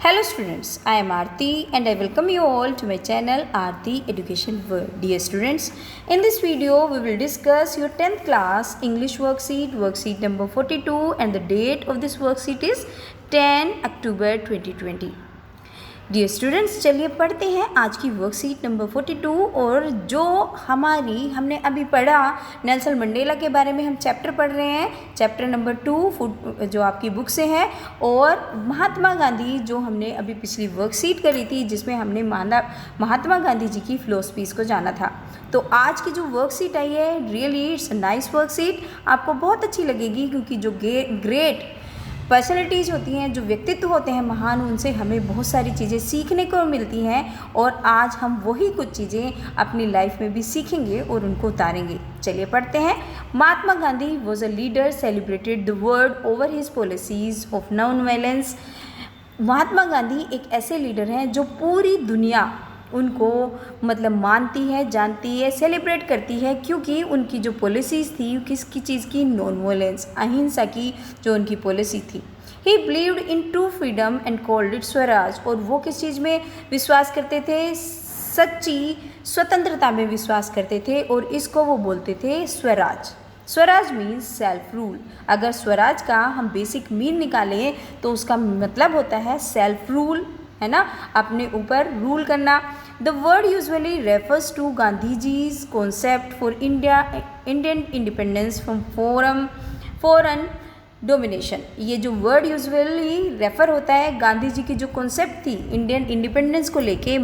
Hello students, I am Aarti and I welcome you all to my channel Aarti Education World. Dear students, in this video we will discuss your 10th class English worksheet number 42, and the date of this worksheet is 10 October 2020. Dear students, चलिए पढ़ते हैं आज की worksheet number 42। और जो हमने अभी पढ़ा नेल्सन मंडेला के बारे में हम चैप्टर पढ़ रहे हैं, चैप्टर नंबर 2 जो आपकी बुक से है। और महात्मा गांधी जो हमने अभी पिछली वर्कशीट करी थी, जिसमें हमने महात्मा गांधी जी की फिलॉसफीज़ को जाना था। तो आज की जो वर्कशीट आई है, रियली इट्स नाइस वर्कशीट, आपको बहुत अच्छी लगेगी, क्योंकि जो ग्रेट पर्सनैलिटीज़ होती हैं, जो व्यक्तित्व होते हैं महान, उनसे हमें बहुत सारी चीज़ें सीखने को मिलती हैं। और आज हम वही कुछ चीज़ें अपनी लाइफ में भी सीखेंगे और उनको उतारेंगे। चलिए पढ़ते हैं। Mahatma Gandhi was a leader celebrated the world over his policies of non violence. Mahatma Gandhi एक ऐसे लीडर हैं जो पूरी दुनिया उनको मानती है, जानती है, सेलिब्रेट करती है, क्योंकि उनकी जो पॉलिसीज़ थी किसकी चीज़ की, नॉन वायलेंस, अहिंसा की जो उनकी पॉलिसी थी। ही believed in true freedom and called it Swaraj. और वो किस चीज़ में विश्वास करते थे? सच्ची स्वतंत्रता में विश्वास करते थे, और इसको वो बोलते थे Swaraj. Swaraj means self rule. अगर स्वराज का हम बेसिक मीन निकालें तो उसका मतलब होता है सेल्फ रूल, है ना, अपने ऊपर रूल करना। The word usually refers to Gandhi जीज concept for Indian independence from foreign domination. ये जो वर्ड यूजुअली रेफ़र होता है गांधी जी की जो कॉन्सेप्ट थी इंडियन इंडिपेंडेंस को लेके,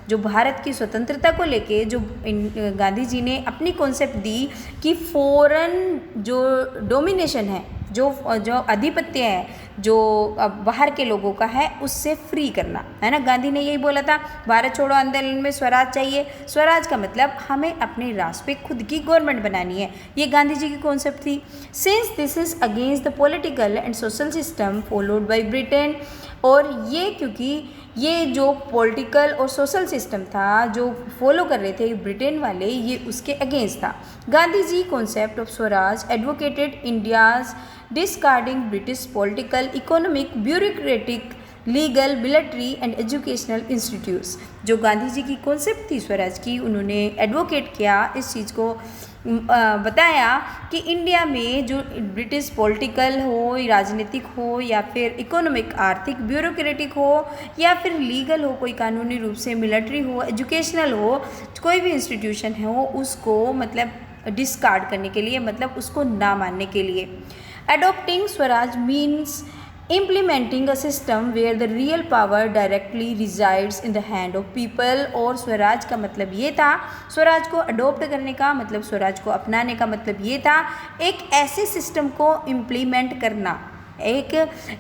जो भारत की स्वतंत्रता को लेके जो गांधी जी ने अपनी कॉन्सेप्ट दी कि फॉरेन जो डोमिनेशन है, जो आधिपत्य है, जो बाहर के लोगों का है, उससे फ्री करना, है ना। गांधी ने यही बोला था, भारत छोड़ो आंदोलन में स्वराज चाहिए। स्वराज का मतलब हमें अपने राष्ट्र पे खुद की गवर्नमेंट बनानी है। ये गांधी जी की कॉन्सेप्ट थी। Since this is against the political and social system followed by Britain. और ये क्योंकि ये जो पॉलिटिकल और सोशल सिस्टम था जो फॉलो कर रहे थे ब्रिटेन वाले, ये उसके अगेंस्ट था। Gandhi ji concept of swaraj advocated India's discarding British political, economic, bureaucratic, legal, military and educational institutes. जो गांधी जी की कॉन्सेप्ट थी स्वराज की, उन्होंने एडवोकेट किया, इस चीज़ को बताया कि इंडिया में जो ब्रिटिश पॉलिटिकल हो, राजनीतिक हो, या फिर इकोनॉमिक आर्थिक ब्यूरोक्रेटिक हो, या फिर लीगल हो, कोई कानूनी रूप से, मिलिट्री हो, एजुकेशनल हो, कोई भी इंस्टीट्यूशन हो, उसको डिस्कार्ड करने के लिए, उसको ना मानने के लिए। Adopting Swaraj means implementing a system where the real power directly resides in the hand of people। और स्वराज का मतलब ये था, स्वराज को अडोप्ट करने का मतलब, स्वराज को अपनाने का मतलब ये था, एक ऐसे सिस्टम को इम्प्लीमेंट करना, एक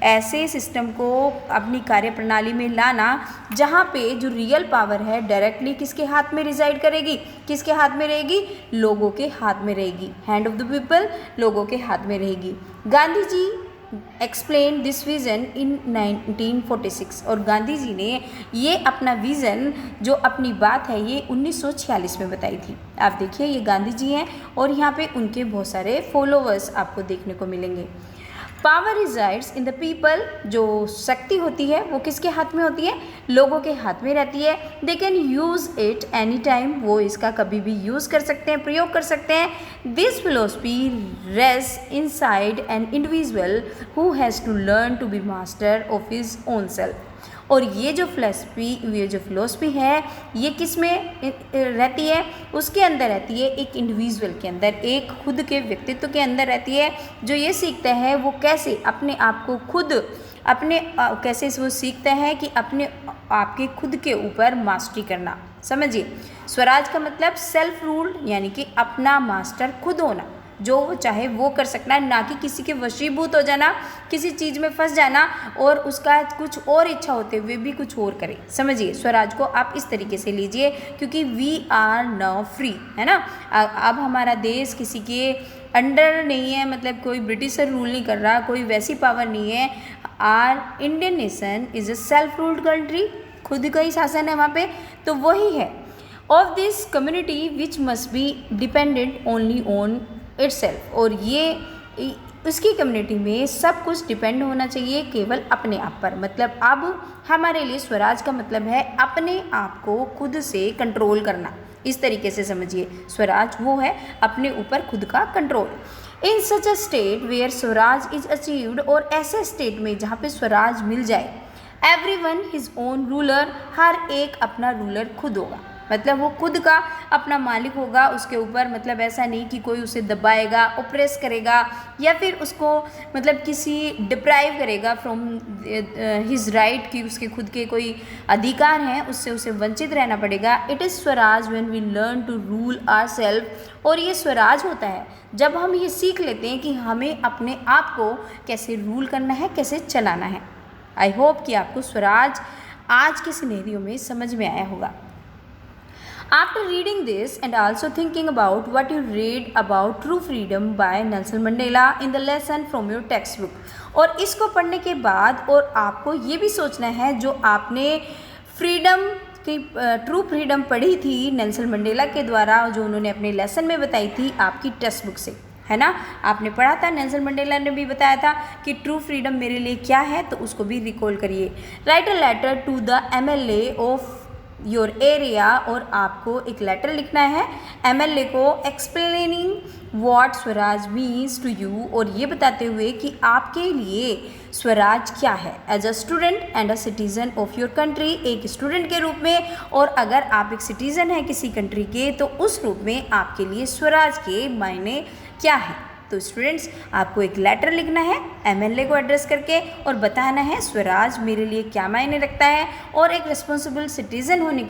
ऐसे सिस्टम को अपनी कार्यप्रणाली में लाना जहाँ पे जो रियल पावर है डायरेक्टली किसके हाथ में रिजाइड करेगी, किसके हाथ में रहेगी, लोगों के हाथ में रहेगी। हैंड ऑफ द पीपल, लोगों के हाथ में रहेगी। Gandhi ji explain this vision इन 1946। और गांधी जी ने ये अपना विज़न, जो अपनी बात है, ये 1946 में बताई थी। आप देखिए, ये गांधी जी हैं और यहाँ पे उनके बहुत सारे फॉलोवर्स आपको देखने को मिलेंगे। Power resides in the people. जो शक्ति होती है वो किसके हाथ में होती है, लोगों के हाथ में रहती है। They can use it any time. वो इसका कभी भी यूज़ कर सकते हैं, प्रयोग कर सकते हैं। This philosophy rest inside an individual who has to learn to be master of his own self. और ये जो फिलोसफी है, ये किस में रहती है, उसके अंदर रहती है, एक इंडिविजुअल के अंदर, एक खुद के व्यक्तित्व के अंदर रहती है, जो ये सीखता है वो कैसे अपने आप को खुद कैसे वो सीखता है कि अपने आपके खुद के ऊपर मास्टरी करना। समझिए, स्वराज का मतलब सेल्फ रूल, यानी कि अपना मास्टर खुद होना, जो वो चाहे वो कर सकना, ना कि किसी के वशीभूत हो जाना, किसी चीज़ में फंस जाना और उसका कुछ और इच्छा होते हुए भी कुछ और करे। समझिए, स्वराज को आप इस तरीके से लीजिए, क्योंकि वी आर नाउ फ्री, है ना। अब हमारा देश किसी के अंडर नहीं है, कोई ब्रिटिशर रूल नहीं कर रहा, कोई वैसी पावर नहीं है। Our Indian nation is a self ruled country, खुद का ही शासन है वहाँ पे, तो वही है। Of this community which must be dependent only on itself. और ये उसकी कम्युनिटी में सब कुछ डिपेंड होना चाहिए केवल अपने आप पर। मतलब अब हमारे लिए स्वराज का मतलब है अपने आप को खुद से कंट्रोल करना। इस तरीके से समझिए, स्वराज वो है अपने ऊपर खुद का control. In such a state where swaraj is achieved, और ऐसे स्टेट में जहाँ पे स्वराज मिल जाए, एवरीवन हिज ओन रूलर, हर एक अपना रूलर खुद होगा। मतलब वो खुद का अपना मालिक होगा उसके ऊपर। मतलब ऐसा नहीं कि कोई उसे दबाएगा, ओप्रेस करेगा, या फिर उसको मतलब किसी डिप्राइव करेगा फ्रॉम हिज राइट, कि उसके खुद के कोई अधिकार हैं उससे उसे वंचित रहना पड़ेगा। It is swaraj when we learn to rule ourselves, और ये स्वराज होता है जब हम ये सीख लेते हैं कि हमें अपने आप को कैसे रूल करना है, कैसे चलाना है। आई होप कि आपको स्वराज आज के सिनेरियो में समझ में आया होगा। After reading this and also thinking about what you read about true freedom by Nelson Mandela in the lesson from your textbook, और इसको पढ़ने के बाद और आपको ये भी सोचना है जो आपने फ्रीडम की ट्रू फ्रीडम पढ़ी थी नेल्सन मंडेला के द्वारा, जो उन्होंने अपने लेसन में बताई थी आपकी टेक्स्ट बुक से, है ना। आपने पढ़ा था, नेल्सन मंडेला ने भी बताया था कि ट्रू फ्रीडम मेरे लिए क्या है, तो उसको भी रिकॉल करिए। Write a letter to the MLA of your area, और आपको एक लेटर लिखना है MLA को, explaining what swaraj means to you, और ये बताते हुए कि आपके लिए स्वराज क्या है as a student and a citizen of your country, एक स्टूडेंट के रूप में, और अगर आप एक सिटीज़न हैं किसी कंट्री के तो उस रूप में आपके लिए स्वराज के मायने क्या है। तो स्टूडेंट्स, आपको एक लेटर लिखना है MLA को एड्रेस करके और बताना है स्वराज मेरे लिए क्या मायने रखता है, और एक रिस्पॉन्सिबल सिटीज़न होने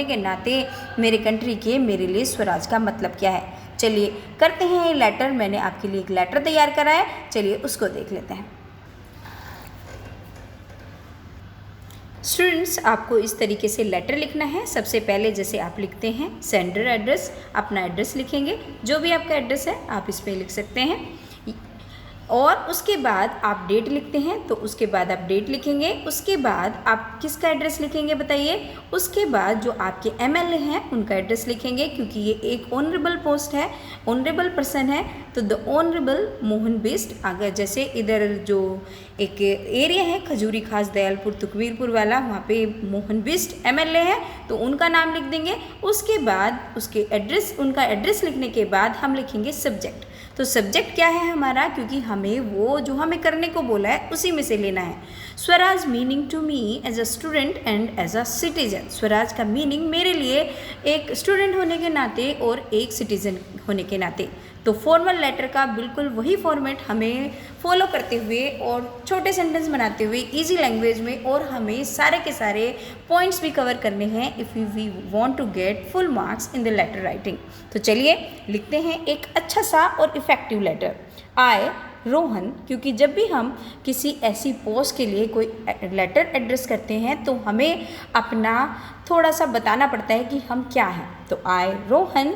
के नाते मेरे कंट्री के मेरे लिए स्वराज का मतलब क्या है। चलिए करते हैं ये लेटर। मैंने आपके लिए एक लेटर तैयार करा है, चलिए उसको देख लेते हैं। स्टूडेंट्स, आपको इस तरीके से लेटर लिखना है। सबसे पहले जैसे आप लिखते हैं सेंडर एड्रेस, अपना एड्रेस लिखेंगे, जो भी आपका एड्रेस है आप इस पर लिख सकते हैं, और उसके बाद आप डेट लिखते हैं, तो उसके बाद आप डेट लिखेंगे। उसके बाद आप किसका एड्रेस लिखेंगे बताइए। उसके बाद जो आपके MLA हैं उनका एड्रेस लिखेंगे, क्योंकि ये एक ऑनरेबल पोस्ट है, ऑनरेबल पर्सन है, तो द ऑनरेबल मोहन बिष्ट। अगर जैसे इधर जो एक एरिया है खजूरी खास दयालपुर तुकवीरपुर वाला, वहाँ पे मोहन बिष्ट MLA है, तो उनका नाम लिख देंगे। उसके बाद उसके एड्रेस, उनका एड्रेस लिखने के बाद हम लिखेंगे सब्जेक्ट। तो सब्जेक्ट क्या है हमारा, क्योंकि हमें वो जो हमें करने को बोला है उसी में से लेना है। Swaraj meaning to me as a student and as a citizen, swaraj का मीनिंग मेरे लिए एक स्टूडेंट होने के नाते और एक सिटीजन होने के नाते। तो फॉर्मल लेटर का बिल्कुल वही फॉर्मेट हमें फॉलो करते हुए और छोटे सेंटेंस बनाते हुए इजी लैंग्वेज में, और हमें सारे के सारे पॉइंट्स भी कवर करने हैं if we want to get full marks in the letter writing. तो चलिए लिखते हैं एक अच्छा सा और इफ़ेक्टिव लेटर। आई रोहन, क्योंकि जब भी हम किसी ऐसी पोस्ट के लिए कोई लेटर एड्रेस करते हैं तो हमें अपना थोड़ा सा बताना पड़ता है कि हम क्या हैं। तो आई Rohan,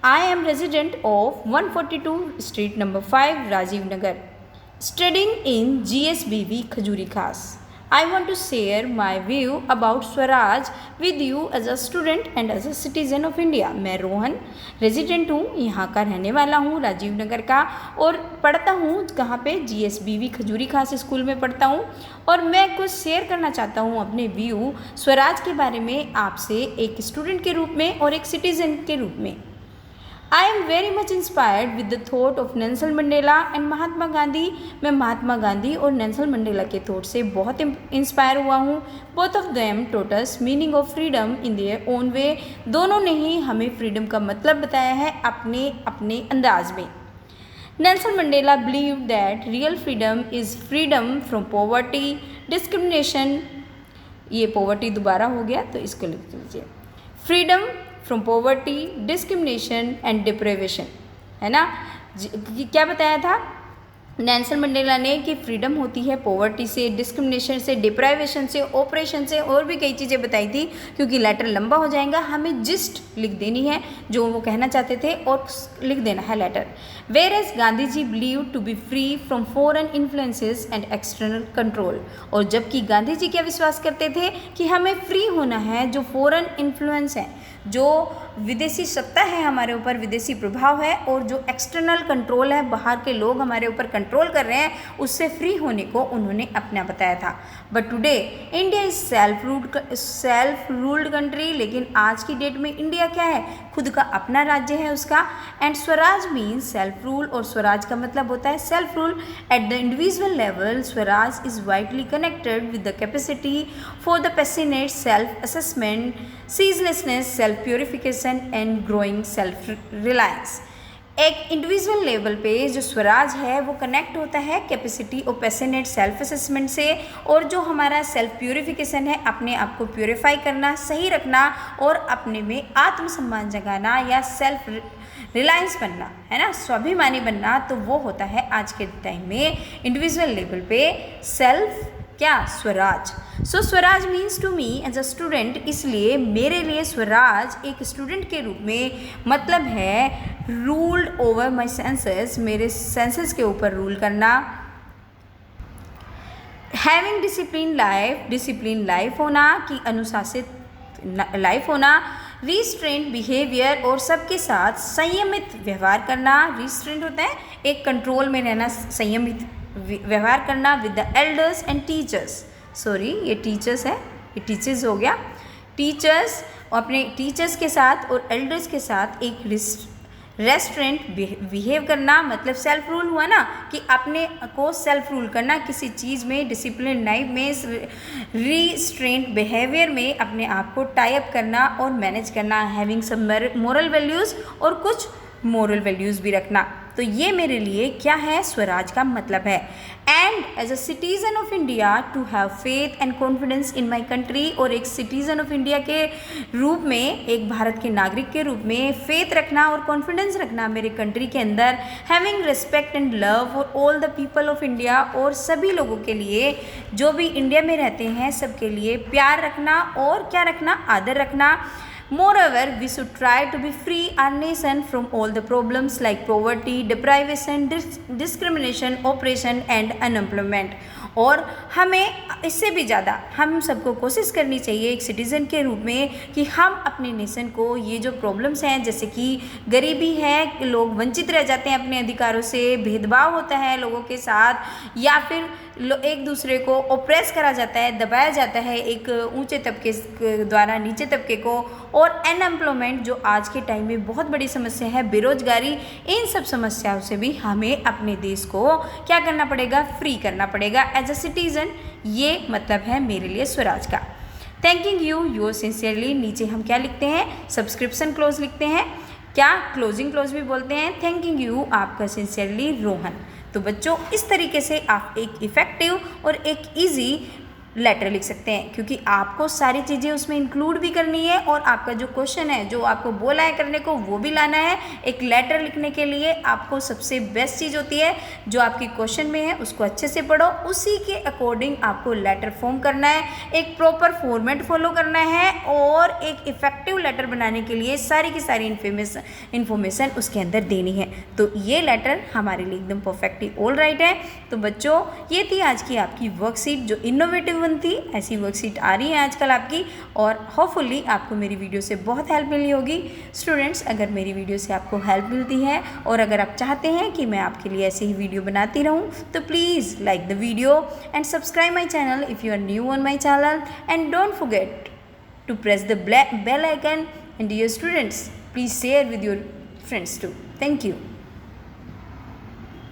I am resident of 142 Street number 5 Rajiv Nagar, studying in GSBV Khajuri Khas. I want to share my view about Swaraj with you as a student and as a citizen of India. मैं Rohan resident हूँ, यहाँ का रहने वाला हूँ, राजीव नगर का, और पढ़ता हूँ कहाँ पे, GSBV खजूरी खास स्कूल में पढ़ता हूँ, और मैं कुछ शेयर करना चाहता हूँ अपने व्यू स्वराज के बारे में आपसे, एक स्टूडेंट के रूप में और एक सिटीजन के रूप में। I am very much inspired with the thought of Nelson Mandela and Mahatma Gandhi. मैं महात्मा गांधी और नेल्सन मंडेला के थॉट से बहुत इंस्पायर हुआ हूँ। Both of them taught us meaning of freedom in their own way. दोनों ने ही हमें फ्रीडम का मतलब बताया है अपने अपने अंदाज में। Nelson Mandela believe that real freedom is freedom from poverty, discrimination, ये पॉवर्टी दोबारा हो गया तो इसको लिख लीजिए, freedom from poverty, discrimination and deprivation, है ना। क्या बताया था नेल्सन मंडेला ने कि फ्रीडम होती है पॉवर्टी से, डिस्क्रिमिनेशन से, डिप्राइवेशन से, ऑपरेशन से, और भी कई चीज़ें बताई थी। क्योंकि लेटर लंबा हो जाएगा, हमें जिस्ट लिख देनी है जो वो कहना चाहते थे और लिख देना है letter. Whereas Gandhi ji believe to be free from foreign influences and external control, और जबकि गांधी जी क्या विश्वास करते थे कि हमें फ्री होना है जो फॉरेन इन्फ्लुएंस है, जो विदेशी सत्ता है हमारे ऊपर, विदेशी प्रभाव है और जो एक्सटर्नल कंट्रोल है, बाहर के लोग हमारे ऊपर कंट्रोल कर रहे हैं, उससे फ्री होने को उन्होंने अपना बताया था। But today India is self ruled country, लेकिन आज की डेट में इंडिया क्या है, खुद का अपना राज्य है उसका। And swaraj means self rule, और स्वराज का मतलब होता है self rule. At the individual level swaraj is vitally connected with the capacity for the passionate self assessment, ceaselessness, self purification and growing self reliance. एक इंडिविजुअल लेवल पे जो स्वराज है वो कनेक्ट होता है कैपेसिटी और पैशनेट सेल्फ असेसमेंट से, और जो हमारा सेल्फ प्योरिफिकेशन है, अपने आप को प्योरीफाई करना, सही रखना और अपने में आत्मसम्मान जगाना या सेल्फ रिलायंस बनना, है ना, स्वाभिमानी बनना, तो वो होता है आज के टाइम में इंडिविजुअल लेवल पे सेल्फ क्या, swaraj. So swaraj means to me as a student, इसलिए मेरे लिए स्वराज एक स्टूडेंट के रूप में मतलब है रूल्ड ओवर माई सेंसेस, मेरे सेंसेस के ऊपर रूल करना। हैविंग डिसिप्लिन लाइफ होना, कि अनुशासित लाइफ होना। रिस्ट्रेंट बिहेवियर, और सबके साथ संयमित व्यवहार करना। रिस्ट्रेंट होता है एक कंट्रोल में रहना, संयमित व्यवहार करना with the elders and teachers. Sorry, ये टीचर्स है, ये टीचर्स हो गया। टीचर्स, अपने टीचर्स के साथ और एल्डर्स के साथ एक रेस्टोरेंट बिहेव करना, मतलब सेल्फ रूल हुआ ना, कि अपने को सेल्फ रूल करना, किसी चीज़ में डिसिप्लिन लाइफ में, रिस्ट्रेंट बिहेवियर में अपने आप को टाई अप करना और मैनेज करना। हैविंग सम मोरल वैल्यूज़, और कुछ मोरल वैल्यूज़ भी रखना। तो ये मेरे लिए क्या है, स्वराज का मतलब है। And as a citizen of India to have faith and confidence in my country, और एक सिटीज़न ऑफ इंडिया के रूप में, एक भारत के नागरिक के रूप में फेथ रखना और कॉन्फिडेंस रखना मेरे कंट्री के अंदर। Having respect and love for all the people of India, और सभी लोगों के लिए, जो भी इंडिया में रहते हैं सबके लिए प्यार रखना और क्या रखना, आदर रखना। Moreover, we should try to be free our nation from all the problems like poverty, deprivation, discrimination, oppression and unemployment. और हमें इससे भी ज़्यादा हम सबको कोशिश करनी चाहिए एक सिटीज़न के रूप में कि हम अपने नेशन को ये जो प्रॉब्लम्स हैं, जैसे कि गरीबी है, लोग वंचित रह जाते हैं अपने अधिकारों से, भेदभाव होता है लोगों के साथ, या फिर एक दूसरे को ओप्रेस करा जाता है, दबाया जाता है एक ऊंचे तबके द्वारा नीचे तबके को, और अनएम्प्लॉयमेंट जो आज के टाइम में बहुत बड़ी समस्या है, बेरोजगारी, इन सब समस्याओं से भी हमें अपने देश को क्या करना पड़ेगा, फ्री करना पड़ेगा एज अ सिटीज़न। ये मतलब है मेरे लिए स्वराज का। Thanking you your sincerely. नीचे हम क्या लिखते हैं, सब्सक्रिप्शन क्लोज लिखते हैं, क्या क्लोजिंग क्लोज भी बोलते हैं। थैंकिंग यू आपका सिंसियरली रोहन। तो बच्चों इस तरीके से आप एक इफ़ेक्टिव और एक इजी लेटर लिख सकते हैं, क्योंकि आपको सारी चीज़ें उसमें इंक्लूड भी करनी है और आपका जो क्वेश्चन है, जो आपको बोला है करने को, वो भी लाना है। एक लेटर लिखने के लिए आपको सबसे बेस्ट चीज़ होती है जो आपकी क्वेश्चन में है उसको अच्छे से पढ़ो, उसी के अकॉर्डिंग आपको लेटर फॉर्म करना है, एक प्रॉपर फॉर्मेट फॉलो करना है, और एक इफ़ेक्टिव लेटर बनाने के लिए सारी की सारी इन्फॉर्मेशन उसके अंदर देनी है। तो ये लेटर हमारे लिए एकदम परफेक्टली ऑल राइट है। तो बच्चों ये थी आज की आपकी वर्कशीट जो इनोवेटिव थी। ऐसी वर्कशीट आ रही है आजकल आपकी, और होपफुली आपको मेरी वीडियो से बहुत हेल्प मिली होगी। स्टूडेंट्स, अगर मेरी वीडियो से आपको हेल्प मिलती है और अगर आप चाहते हैं कि मैं आपके लिए ऐसे ही वीडियो बनाती रहूं, तो please like the video and subscribe my channel if you are new on my channel, and don't forget to press the bell icon. And dear students, please share with your friends too. Thank you.